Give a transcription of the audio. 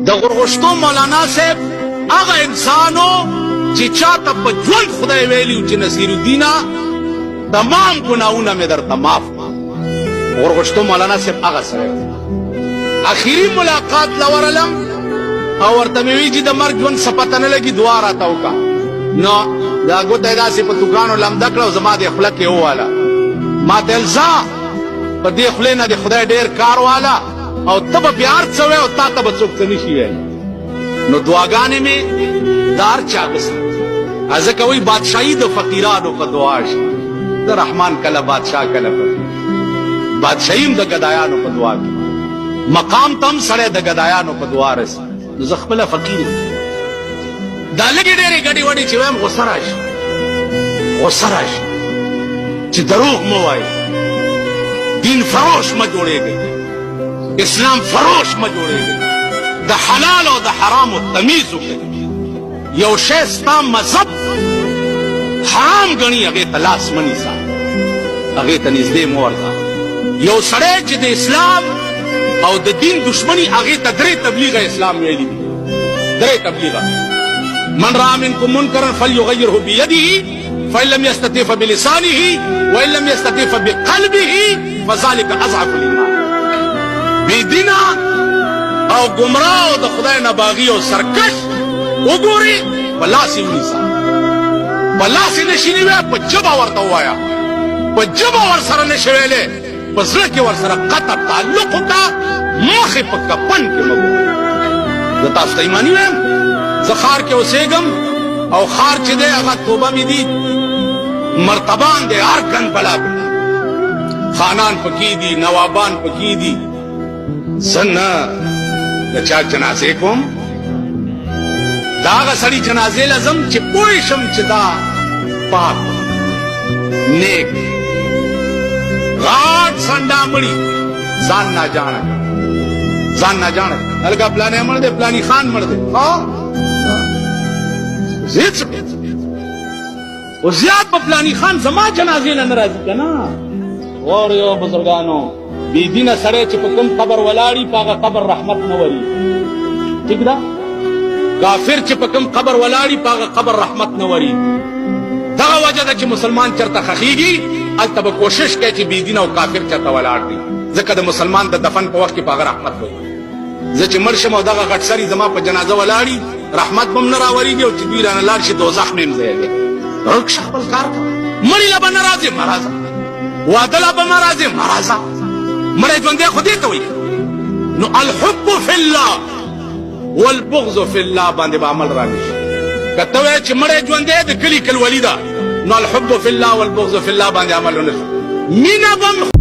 د غرغشتو مولانا صاحب هغه انسانو چې چاته په ژوند خدای ویلیو چې نصیر الدین تمام ګناهونه مې درته معاف غرغشتو مولانا صاحب هغه سره اخیری ملاقات لورلم او ورته مې وی چې د مرګ ژوند څه پته نه لګي دعا راته وکړه نو دا ګوته یې داسې په دوکانو لمده کړه او زما د خوله کې وواله ما ته الزا په دې خولې نه د خدای ډېر کار واله او ته به بیا هر څه وایې او تا ته به څوک څه نه شي ویلی نو دعاګانې مې د هر چا غوښتې ځکه وایي بادشاهي د فقیرانو په دعا شي د رحمان کله بادشاه کله فقیر بادشاهي هم د ګدایانو په دعا کې مقام ته هم سړی د ګدایانو په دعا رسي نو زه خپله فقیر یم دا لږې ډېرې ګډې وډې چې وایم غصه راشي چې دروغ مه وایي دین فروش مه جوړېږئ اسلام فروش مه جوړېږئ د حلال او د حرامو تمیز وکړئ یو شی ستا مذهب حرام ګڼي هغې ته لاس مه نیسه هغې ته نږدې مه ورځه یو سړی چې د اسلام او د دین دشمني هغې ته درې تبلیغه اسلام ویلي دي درې تبلیغه من رأى منكم منكرا فليغيره بيده فإن لم يستطع فبلسانه وإن لم يستطع فبقلبه فذلك أضعف الإيمان بيدینا او گمراه او د خدای نه باغي او سرکش وګوري بلاسي ونیسا بلاسي نشي نیوه په جبه ورته ووایا په جبه ورسره نشي ویلې په زړه کې ورسره قطع تعلق وکړه مخې په کفن کې مه ګورئ زه تاسو ته ایماني وایم زه ښار کې اوسېږم او ښار چې دی هغه توبه مې دي مرتبان دی هر ګن بلا خانان پکې دي نوابان پکې دي زه نه د چا جنازې کوم د هغه سړي جنازې له ځم چې پوه شم چې دا پاک نیک غاټ سنډا مړي ځان ناجانه هلکه پلانې مړ دی پلاني خان مړ دی او زیاد په پلاني خان زما جنازې نه راځي که نه واورئ بزرګانو بېدینه سړی چې په کوم قبر ولاړي په هغه قبر رحمت نه وري ټیک ده کافر چې په کوم قبر ولاړي په هغه قبر رحمت نه وري دغه وجه ده چې مسلمان چېرته ښخېږي هلته به کوشش کوي چې بېدینه او کافر چېرته ولاړ دي ځکه د مسلمان د دفن په وخت کې په هغه رحمت وي زه چې مړ شم او دغه غټ سري زما په جنازه ولاړي رحمت به م نه راورېږي او چې دوی رانه لاړ شي دوزخ مې م ځای دی رک شه خپل کار کوه مړي له به نه راځې مه راځه واده له به مه راځې مه راځه مړی ژوندی خو دې ته وایي نو الحب فی الله والبغض فی الله باندې به عمل رانشي که ته وایې چې مړی ژوندی د کلي کلولي ده نو الحب فی الله والبغض فی الله باندې عمل ونه شي مینه به